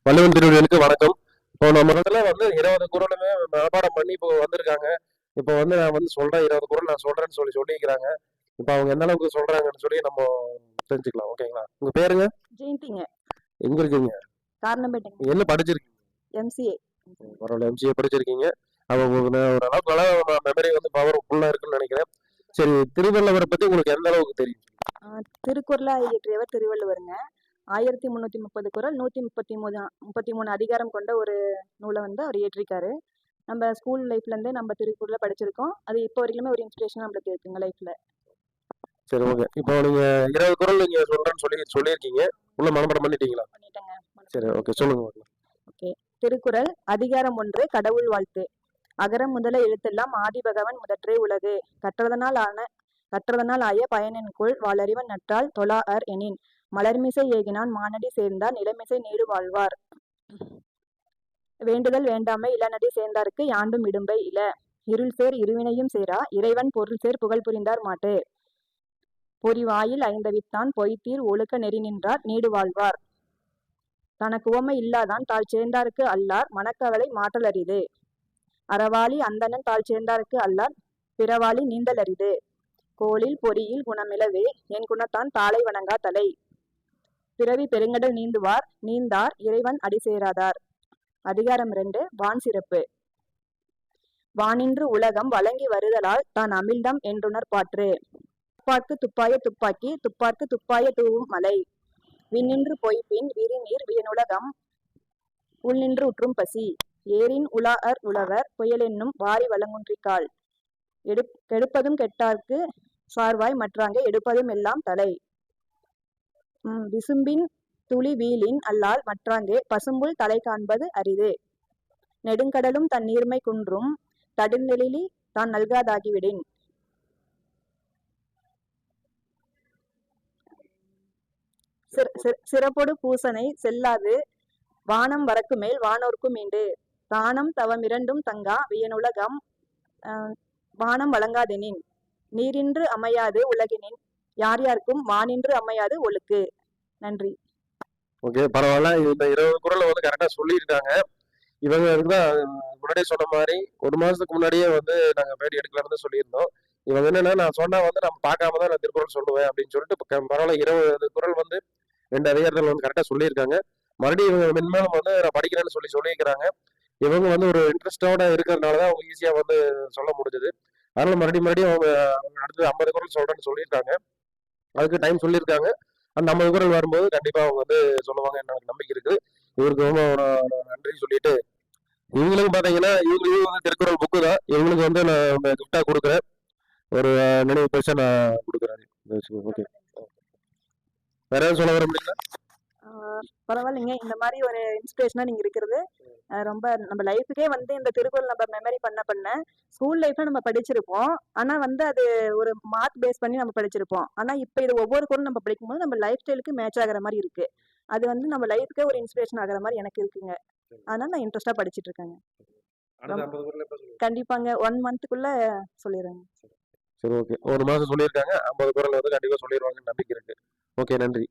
வள்ளுவன் திருவிழலுக்கு வணக்கம். இப்போ நம்ம இடத்துல வந்து 20 குறளுமே மனப்பாடம் பண்ணி இப்போ வந்திருக்காங்க. இப்போ வந்து நான் வந்து சொல்றேன், 20 குறள் நான் சொல்றேன்னு சொல்லிக்கிறாங்க. இப்போ அவங்க எந்த அளவுக்கு சொல்றாங்கன்னு சொல்லி நம்ம தெரிஞ்சுக்கலாம். ஓகேங்களா? உங்க பேருங்க? ஜெயந்திங்க. எங்க இருக்கீங்க? காரணம்பேட்டைங்க. என்ன படிச்சிருக்கீங்க? எம்சிஏ. பரவாயில்ல, எம்சிஏ படிச்சிருக்கீங்க. அப்ப உங்களுக்கு ஓரளவுக்கு நல்லா மெமரி வந்து பவர் ஃபுல்லா இருக்குன்னு நினைக்கிறேன். சரி, திருவள்ளுவரை பத்தி உங்களுக்கு எந்த அளவுக்கு தெரியும்? திருக்குறளை இயற்றியவர் திருவள்ளுவருங்க. 1330 குறள், 133 அதிகாரம் கொண்ட ஒரு நூலை வந்து அவர் இயற்றிருக்காரு. நம்ம ஸ்கூல் லைஃப்ல இருந்தே நம்ம திருக்குறளை படிச்சிருக்கோம். அது இப்போ வரைக்குமே ஒரு இன்ஸ்பிரேஷன் நம்மளுக்கு இருக்குங்க லைஃப்ல. சரி, ஓகே. இப்போ நீங்க 20 குறள் நீங்க சொல்றேன்னு சொல்லியிருக்கீங்க. உள்ள மனப்பாடம் பண்ணிட்டீங்களா? பண்ணிட்டேங்க. சரி, ஓகே, சொல்லுங்க. ஓகே. திருக்குறள் அதிகாரம் 1, கடவுள் வாழ்த்து. அகரம் முதல எழுத்தெல்லாம் ஆதிபகவன் முதற்றே உலகு. கற்றதனால் ஆய பயனென்கொள் வாளறிவன் நற்றால் தொழாஅர் எனின். மலர்மிசை ஏகினான் மானடி சேர்ந்தார் நிலமிசை நீடு வாழ்வார். வேண்டுதல் வேண்டாமை இளநடி சேர்ந்தார்க்கு யாண்டும் இடும்பை இல. இருள் சேர் இருவினையும் சேரா இறைவன் பொருள் சேர் புகழ் புரிந்தார் மாட்டு. பொறிவாயில் ஐந்தவித்தான் பொய்த்தீர் ஒழுக்க நெறி நின்றார் நீடு வாழ்வார். தனக்கு உவமை இல்லாதான் தாழ் சேர்ந்தார்க்கு அல்லார் மனக்கவலை மாற்றல் அரிது. அறவாளி அந்தணன் தாழ் சேர்ந்தார்க்கு அல்லார் பிறவாளி நீந்தல் அரிது. கோளில் பொறியில் குணமிலவே என் குணத்தான் தாளை வணங்கா தலை. பிறவி பெருங்கடல் நீந்துவார் நீந்தார் இறைவன் அடி சேராதார். அதிகாரம் 2, வான் சிறப்பு. வானின்று உலகம் வழங்கி வருதலால் தான் அமிழ்தம் என்றுணர் பாற்று. துப்பார்க்கு துப்பாய துப்பாக்கி துப்பார்க்கு துப்பாய தூவும் மலை. விண்ணின்று பொய்ப்பின் விரிநீர் வியனுலகம் உள்நின்று உற்றும் பசி. ஏரின் உலாஅர் உழவர் புயலென்னும் வாரி வழங்குன்றிக்கால். கெடுப்பதும் கெட்டார்க்கு சார்வாய் மற்றாங்கே எடுப்பதும் எல்லாம் தலை. விசும்பின் துளி வீலின் அல்லால் மற்றாங்கே பசும்புல் தலை காண்பது அரிது. நெடுங்கடலும் தன் நீர்மை குன்றும் தடிநெழிலி தான் நல்காதாகிவிடின். சிறப்பொடு பூசனை செல்லாது வானம் வரக்கு மேல் வானோர்க்கு மீண்டு. தானம் தவமிரண்டும் தங்கா வியனுலகம் வானம் வழங்காதெனின். நீரின்று அமையாது உலகினின் யார் யாருக்கும் வானின்று அமையாது ஒழுக்கு. நன்றி. ஓகே, பரவாயில்ல. இந்த 20 குறளை வந்து கரெக்டா சொல்லியிருக்காங்க. இவங்க தான் முன்னாடியே சொன்ன மாதிரி 1 மாசத்துக்கு முன்னாடியே வந்து நாங்க பேட்டி எடுக்கலாம்னு சொல்லியிருந்தோம். இவங்க என்னன்னா, நான் சொன்னா வந்து நம்ம பார்க்காம தான் நான் திருக்குறள் சொல்லுவேன் அப்படின்னு சொல்லிட்டு பரவாயில்ல 20 குறள் வந்து 2 அதிகாரத்தில் வந்து கரெக்டா சொல்லியிருக்காங்க. மறுபடியும் இவங்க மென்மேலும் வந்து நான் படிக்கிறேன்னு சொல்லியிருக்கிறாங்க. இவங்க வந்து ஒரு இன்ட்ரெஸ்டோட இருக்கிறதுனாலதான் அவங்க ஈஸியா வந்து சொல்ல முடிஞ்சது. அதனால மறுபடியும் அவங்க அடுத்து 50 குறள் சொல்றேன்னு சொல்லியிருக்காங்க. அதுக்கு டைம் சொல்லியிருக்காங்க. அந்த 50 குறள் வரும்போது கண்டிப்பா அவங்க வந்து சொல்லுவாங்க, எனக்கு நம்பிக்கை இருக்கு. இவருக்கு ரொம்ப நன்றி சொல்லிட்டு, இவங்களுக்கும் பாத்தீங்கன்னா இவங்களுக்கு வந்து திருக்குறள் புக்கு தான். இவங்களுக்கு வந்து நான் கிஃப்டா கொடுக்குறேன். ஒரு நினைவு பரிசா நான் கொடுக்குறேன். ஓகே, வேற ஏதாவது சொல்ல வர முடியுங்களா? பரவாயில்லைங்க. இந்த மாதிரி ஒரு இன்ஸ்பிரேஷனா நீங்க இருக்கிறது ரொம்ப நம்ம லைஃபுக்கே வந்து இந்த திருக்குறள் நம்ம மெமரி பண்ண ஸ்கூல் லைஃப்ல நம்ம படிச்சிருப்போம். ஆனா வந்து அது ஒரு மார்க் பேஸ் பண்ணி நம்ம படிச்சிருப்போம். ஆனா இப்ப இது ஒவ்வொரு குறளும் நம்ம படிக்கும்போது நம்ம லைஃப் ஸ்டைலுக்கு மேட்ச் ஆகிற மாதிரி இருக்கு. அது வந்து நம்ம லைஃப்க்கே ஒரு இன்ஸ்பிரேஷன் ஆகிற மாதிரி எனக்கு இருக்குங்க. அதனால நான் இன்ட்ரெஸ்டா படிச்சிட்டு இருக்கேங்க. கண்டிப்பாங்க 1 மந்த்க்குள்ள சொல்லிடுறேங்க. சரி, ஓகே. 1 மாசம் சொல்லியிருக்காங்க. 50 குறள் வந்து கண்டிப்பா சொல்லிடுவாங்கன்னு நம்பிக்கை இருக்கு. ஓகே, நன்றி.